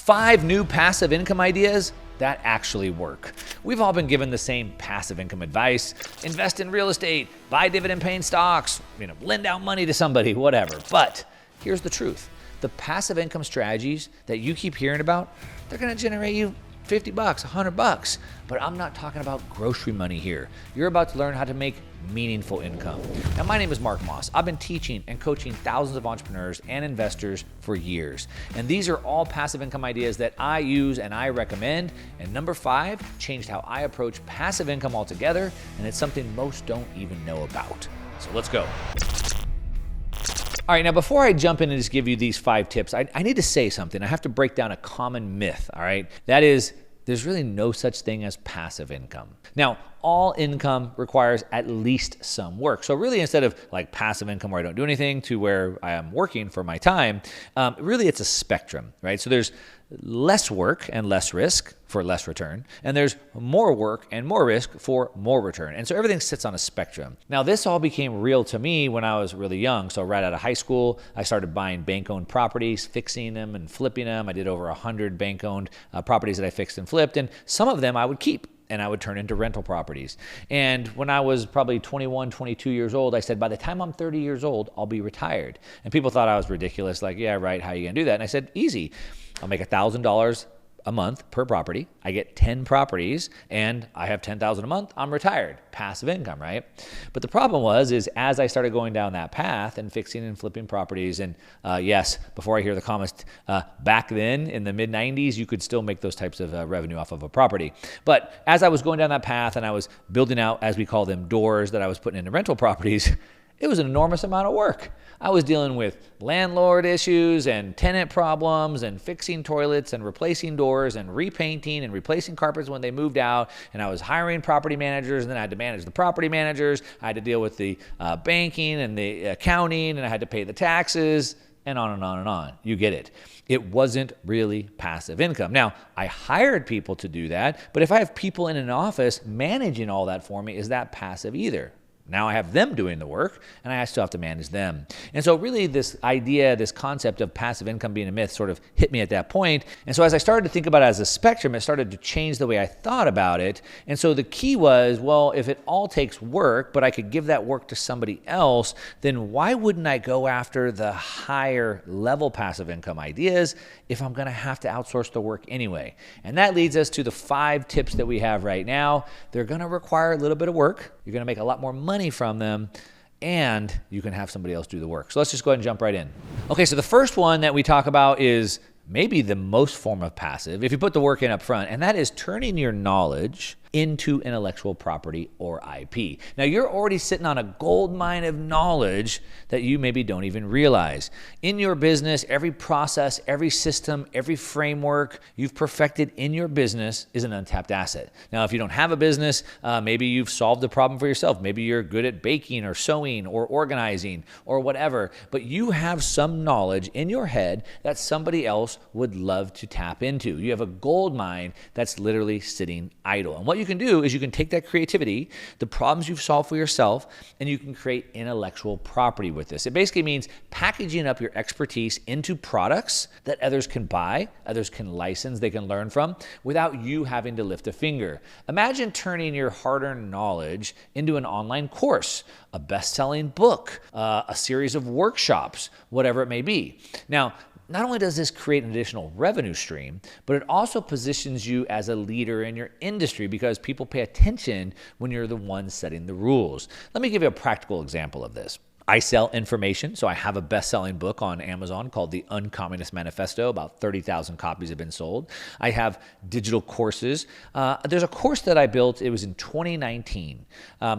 5 new passive income ideas that actually work. We've all been given the same passive income advice: invest in real estate, buy dividend paying stocks, lend out money to somebody, whatever. But here's the truth. The passive income strategies that you keep hearing about, they're going to generate you $50, $100, but I'm not talking about grocery money here. You're about to learn how to make meaningful income. Now, my name is Mark Moss. I've been teaching and coaching thousands of entrepreneurs and investors for years. And these are all passive income ideas that I use and I recommend. And number 5 changed how I approach passive income altogether. And it's something most don't even know about. So let's go. All right, now before I jump in and just give you these 5 tips, I need to say something. I have to break down a common myth, all right? That is, there's really no such thing as passive income. Now, all income requires at least some work. So really, instead of like passive income where I don't do anything to where I am working for my time, really it's a spectrum, right? So there's less work and less risk for less return, and there's more work and more risk for more return. And so everything sits on a spectrum. Now, this all became real to me when I was really young. So right out of high school, I started buying bank-owned properties, fixing them and flipping them. I did over 100 bank-owned properties that I fixed and flipped, and some of them I would keep and I would turn into rental properties. And when I was probably 21, 22 years old, I said, by the time I'm 30 years old, I'll be retired. And people thought I was ridiculous, like, yeah, right, how are you gonna do that? And I said, easy. I'll make $1,000 a month per property. I get 10 properties and I have $10,000 a month. I'm retired. Passive income, right? But the problem was, as I started going down that path and fixing and flipping properties, and yes, before I hear the comments, back then in the mid 90s, you could still make those types of revenue off of a property. But as I was going down that path and I was building out, as we call them, doors that I was putting into rental properties, it was an enormous amount of work. I was dealing with landlord issues and tenant problems and fixing toilets and replacing doors and repainting and replacing carpets when they moved out. And I was hiring property managers, and then I had to manage the property managers. I had to deal with the banking and the accounting, and I had to pay the taxes, and on and on and on. You get it. It wasn't really passive income. Now, I hired people to do that, but if I have people in an office managing all that for me, is that passive either? Now I have them doing the work, and I still have to manage them. And so really this idea, this concept of passive income being a myth sort of hit me at that point. And so as I started to think about it as a spectrum, it started to change the way I thought about it. And so the key was, well, if it all takes work, but I could give that work to somebody else, then why wouldn't I go after the higher level passive income ideas if I'm going to have to outsource the work anyway? And that leads us to the 5 tips that we have right now. They're going to require a little bit of work. You're going to make a lot more money from them, and you can have somebody else do the work. So let's just go ahead and jump right in. Okay, so the first one that we talk about is maybe the most form of passive, if you put the work in up front, and that is turning your knowledge into intellectual property or IP. Now, you're already sitting on a gold mine of knowledge that you maybe don't even realize. In your business, every process, every system, every framework you've perfected in your business is an untapped asset. Now, if you don't have a business, maybe you've solved the problem for yourself. Maybe you're good at baking or sewing or organizing or whatever, but you have some knowledge in your head that somebody else would love to tap into. You have a gold mine that's literally sitting idle. And what you can do is you can take that creativity, the problems you've solved for yourself, and you can create intellectual property with this. It basically means packaging up your expertise into products that others can buy, others can license, they can learn from without you having to lift a finger. Imagine turning your hard-earned knowledge into an online course, a best-selling book, a series of workshops, whatever it may be. Now, not only does this create an additional revenue stream, but it also positions you as a leader in your industry because people pay attention when you're the one setting the rules. Let me give you a practical example of this. I sell information, so I have a best-selling book on Amazon called The Uncommunist Manifesto. About 30,000 copies have been sold. I have digital courses. There's a course that I built. It was in 2019.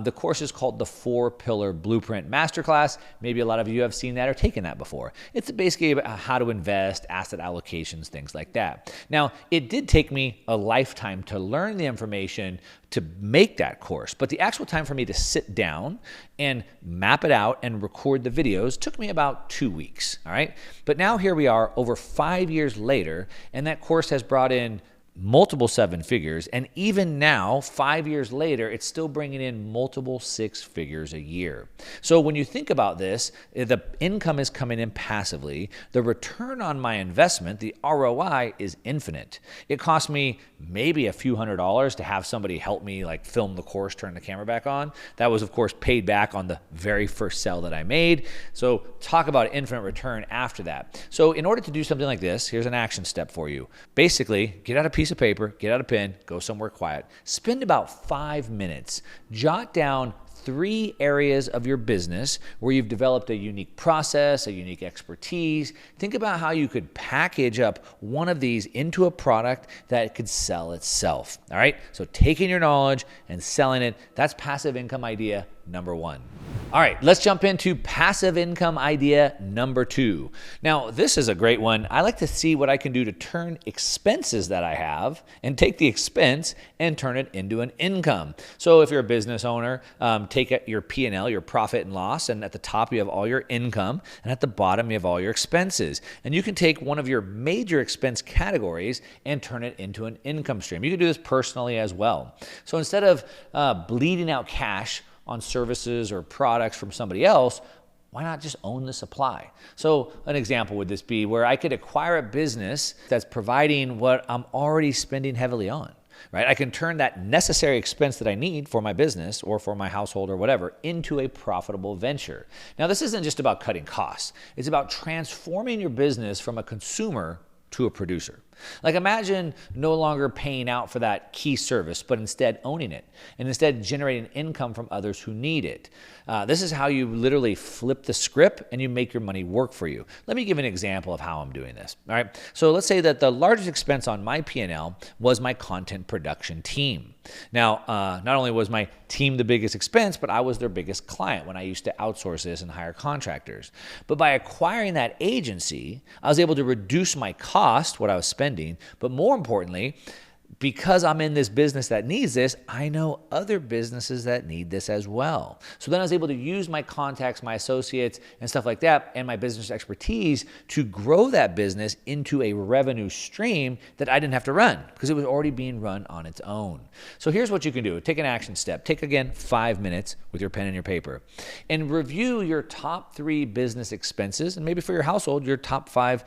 The course is called the 4-Pillar Blueprint Masterclass. Maybe a lot of you have seen that or taken that before. It's basically about how to invest, asset allocations, things like that. Now, it did take me a lifetime to learn the information to make that course, but the actual time for me to sit down and map it out and record the videos took me about 2 weeks, all right? But now here we are over 5 years later, and that course has brought in multiple seven figures. And even now, 5 years later, it's still bringing in multiple six figures a year. So when you think about this, the income is coming in passively. The return on my investment, the ROI, is infinite. It cost me maybe a few $100s to have somebody help me like film the course, turn the camera back on. That was, of course, paid back on the very first sell that I made. So talk about infinite return after that. So in order to do something like this, here's an action step for you. Basically, get out a piece of paper, get out a pen, go somewhere quiet. Spend about 5 minutes. Jot down 3 areas of your business where you've developed a unique process, a unique expertise. Think about how you could package up one of these into a product that could sell itself. All right? So taking your knowledge and selling it, that's passive income idea number 1. All right, let's jump into passive income idea number 2. Now, this is a great one. I like to see what I can do to turn expenses that I have and take the expense and turn it into an income. So if you're a business owner, take your P&L, your profit and loss, and at the top you have all your income, and at the bottom you have all your expenses. And you can take one of your major expense categories and turn it into an income stream. You can do this personally as well. So instead of bleeding out cash on services or products from somebody else, why not just own the supply? So an example would this be where I could acquire a business that's providing what I'm already spending heavily on, right? I can turn that necessary expense that I need for my business or for my household or whatever into a profitable venture. Now, this isn't just about cutting costs. It's about transforming your business from a consumer to a producer. Like imagine no longer paying out for that key service, but instead owning it and instead generating income from others who need it. This is how you literally flip the script and you make your money work for you. Let me give an example of how I'm doing this. All right. So let's say that the largest expense on my P&L was my content production team. Now, not only was my team the biggest expense, but I was their biggest client when I used to outsource this and hire contractors. But by acquiring that agency, I was able to reduce my cost, what I was spending, but more importantly, because I'm in this business that needs this, I know other businesses that need this as well. So then I was able to use my contacts, my associates, and stuff like that, and my business expertise to grow that business into a revenue stream that I didn't have to run because it was already being run on its own. So here's what you can do. Take an action step. Take, again, 5 minutes with your pen and your paper and review your top 3 business expenses, and maybe for your household, your top 5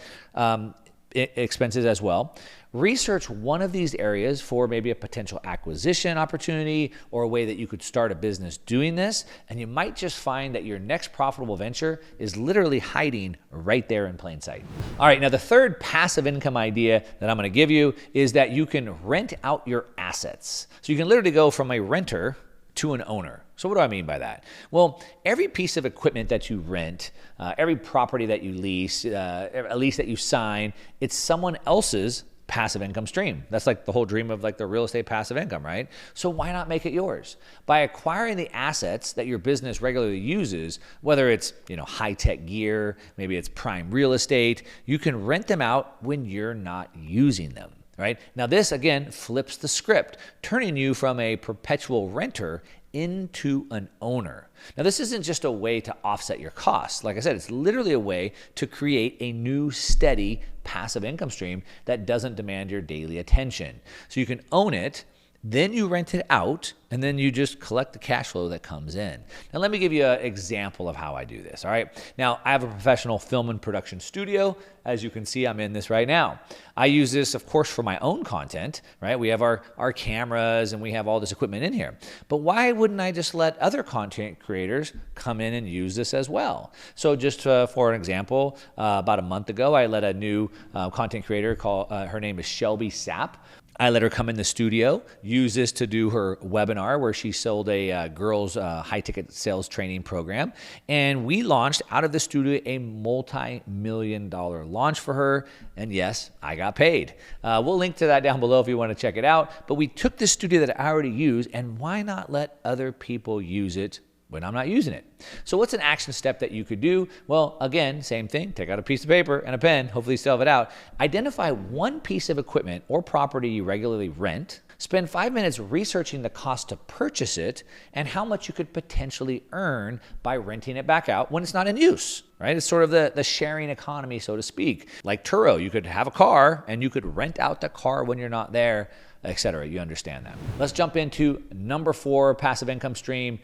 expenses as well. Research one of these areas for maybe a potential acquisition opportunity or a way that you could start a business doing this, and you might just find that your next profitable venture is literally hiding right there in plain sight. All right, now the third passive income idea that I'm going to give you is that you can rent out your assets. So you can literally go from a renter to an owner. So what do I mean by that? Well, every piece of equipment that you rent, every property that you lease, a lease that you sign, it's someone else's passive income stream. That's like the whole dream of like the real estate passive income, right? So why not make it yours? By acquiring the assets that your business regularly uses, whether it's, high-tech gear, maybe it's prime real estate, you can rent them out when you're not using them. Right? Now this, again, flips the script, turning you from a perpetual renter into an owner. Now this isn't just a way to offset your costs. Like I said, it's literally a way to create a new steady passive income stream that doesn't demand your daily attention. So you can own it, then you rent it out, and then you just collect the cash flow that comes in. Now, let me give you an example of how I do this, all right? Now, I have a professional film and production studio. As you can see, I'm in this right now. I use this, of course, for my own content, right? We have our cameras, and we have all this equipment in here. But why wouldn't I just let other content creators come in and use this as well? So just for an example, about a month ago, I let a new content creator her name is Shelby Sapp. I let her come in the studio, use this to do her webinar where she sold a girls' high-ticket sales training program. And we launched out of the studio a multi-million-dollar launch for her. And yes, I got paid. We'll link to that down below if you want to check it out. But we took this studio that I already use, and why not let other people use it when I'm not using it. So what's an action step that you could do? Well, again, same thing. Take out a piece of paper and a pen. Hopefully you still have it out. Identify one piece of equipment or property you regularly rent. Spend 5 minutes researching the cost to purchase it and how much you could potentially earn by renting it back out when it's not in use, right? It's sort of the sharing economy, so to speak. Like Turo, you could have a car and you could rent out the car when you're not there, etc. You understand that. Let's jump into number 4, passive income stream.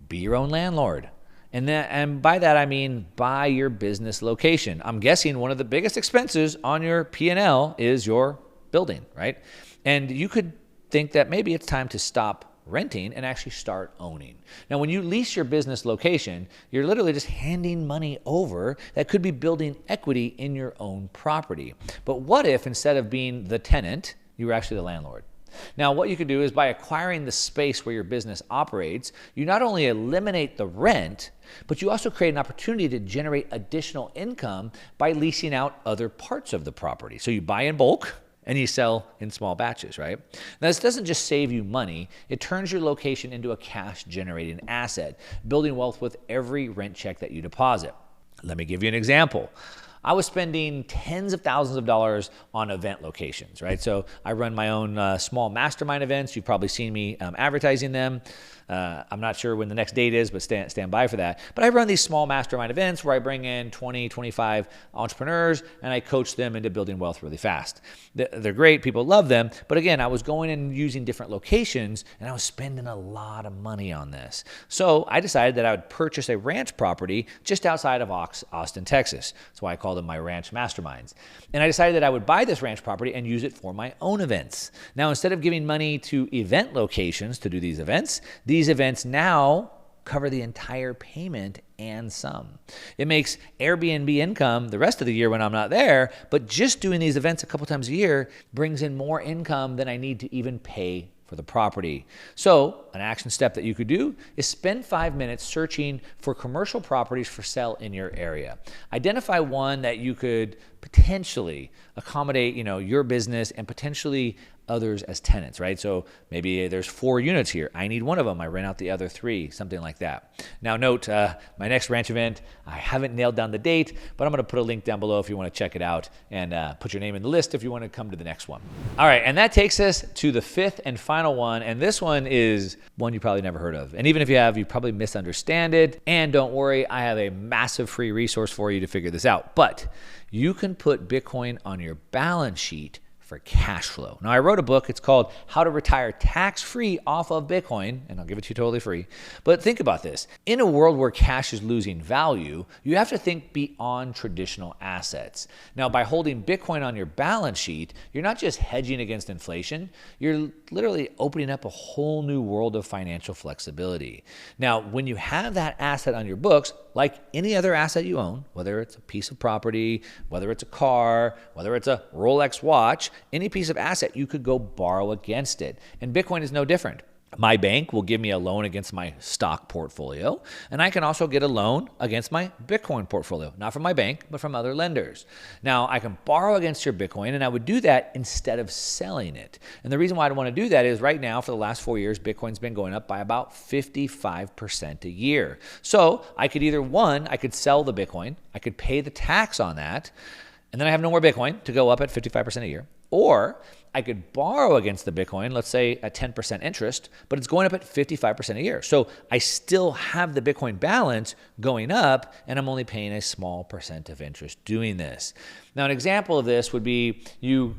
Be your own landlord. And by that, I mean buy your business location. I'm guessing one of the biggest expenses on your P&L is your building, right? And you could think that maybe it's time to stop renting and actually start owning. Now, when you lease your business location, you're literally just handing money over that could be building equity in your own property. But what if instead of being the tenant, you were actually the landlord? Now, what you could do is by acquiring the space where your business operates, you not only eliminate the rent, but you also create an opportunity to generate additional income by leasing out other parts of the property. So you buy in bulk and you sell in small batches, right? Now, this doesn't just save you money, it turns your location into a cash-generating asset, building wealth with every rent check that you deposit. Let me give you an example. I was spending tens of thousands of dollars on event locations, right? So I run my own small mastermind events. You've probably seen me advertising them. I'm not sure when the next date is, but stand by for that. But I run these small mastermind events where I bring in 20, 25 entrepreneurs and I coach them into building wealth really fast. They're great. People love them. But again, I was going and using different locations and I was spending a lot of money on this. So I decided that I would purchase a ranch property just outside of Austin, Texas. That's why I call them my ranch masterminds. And I decided that I would buy this ranch property and use it for my own events. Now, instead of giving money to event locations to do these events now cover the entire payment and some. It makes Airbnb income the rest of the year when I'm not there, but just doing these events a couple times a year brings in more income than I need to even pay for the property. So an action step that you could do is spend 5 minutes searching for commercial properties for sale in your area. Identify one that you could potentially accommodate, your business and potentially others as tenants, right? So maybe there's 4 units here. I need one of them. I rent out the other 3, something like that. Now note, my next ranch event, I haven't nailed down the date, but I'm going to put a link down below if you want to check it out and put your name in the list if you want to come to the next one. All right, and that takes us to the 5th and final one, and this one is one you probably never heard of. And even if you have, you probably misunderstand it. And don't worry, I have a massive free resource for you to figure this out. But you can put Bitcoin on your balance sheet for cash flow. Now, I wrote a book. It's called How to Retire Tax-Free Off of Bitcoin, and I'll give it to you totally free. But think about this. In a world where cash is losing value, you have to think beyond traditional assets. Now, by holding Bitcoin on your balance sheet, you're not just hedging against inflation, you're literally opening up a whole new world of financial flexibility. Now, when you have that asset on your books, like any other asset you own, whether it's a piece of property, whether it's a car, whether it's a Rolex watch, any piece of asset, you could go borrow against it. And Bitcoin is no different. My bank will give me a loan against my stock portfolio, and I can also get a loan against my Bitcoin portfolio, not from my bank, but from other lenders. Now, I can borrow against your Bitcoin, and I would do that instead of selling it. And the reason why I want to do that is right now, for the last 4 years, Bitcoin's been going up by about 55% a year. So I could either, I could sell the Bitcoin, I could pay the tax on that, and then I have no more Bitcoin to go up at 55% a year. Or I could borrow against the Bitcoin, let's say at 10% interest, but it's going up at 55% a year. So I still have the Bitcoin balance going up, and I'm only paying a small percent of interest doing this. Now, an example of this would be you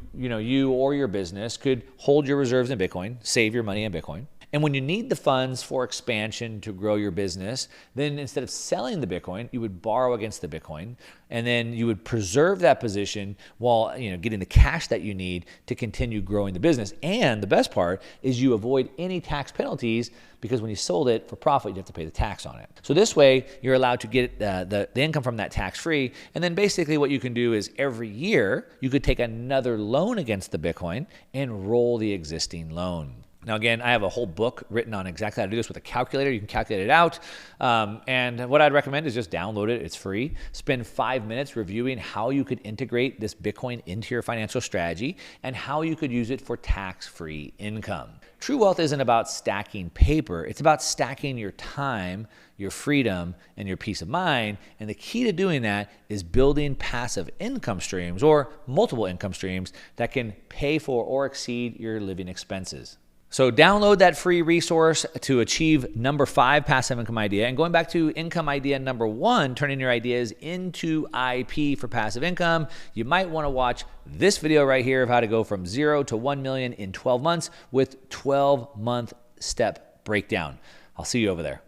or your business could hold your reserves in Bitcoin, save your money in Bitcoin. And when you need the funds for expansion to grow your business, then instead of selling the Bitcoin, you would borrow against the Bitcoin, and then you would preserve that position while getting the cash that you need to continue growing the business. And the best part is you avoid any tax penalties, because when you sold it for profit, you have to pay the tax on it. So this way, you're allowed to get the income from that tax-free. And then basically what you can do is every year, you could take another loan against the Bitcoin and roll the existing loan. Now, again, I have a whole book written on exactly how to do this with a calculator. You can calculate it out. And what I'd recommend is just download it. It's free. Spend 5 minutes reviewing how you could integrate this Bitcoin into your financial strategy and how you could use it for tax-free income. True wealth isn't about stacking paper. It's about stacking your time, your freedom, and your peace of mind. And the key to doing that is building passive income streams or multiple income streams that can pay for or exceed your living expenses. So download that free resource to achieve number 5 passive income idea. And going back to income idea number 1, turning your ideas into IP for passive income, you might want to watch this video right here of how to go from 0 to 1 million in 12 months with 12-month step breakdown. I'll see you over there.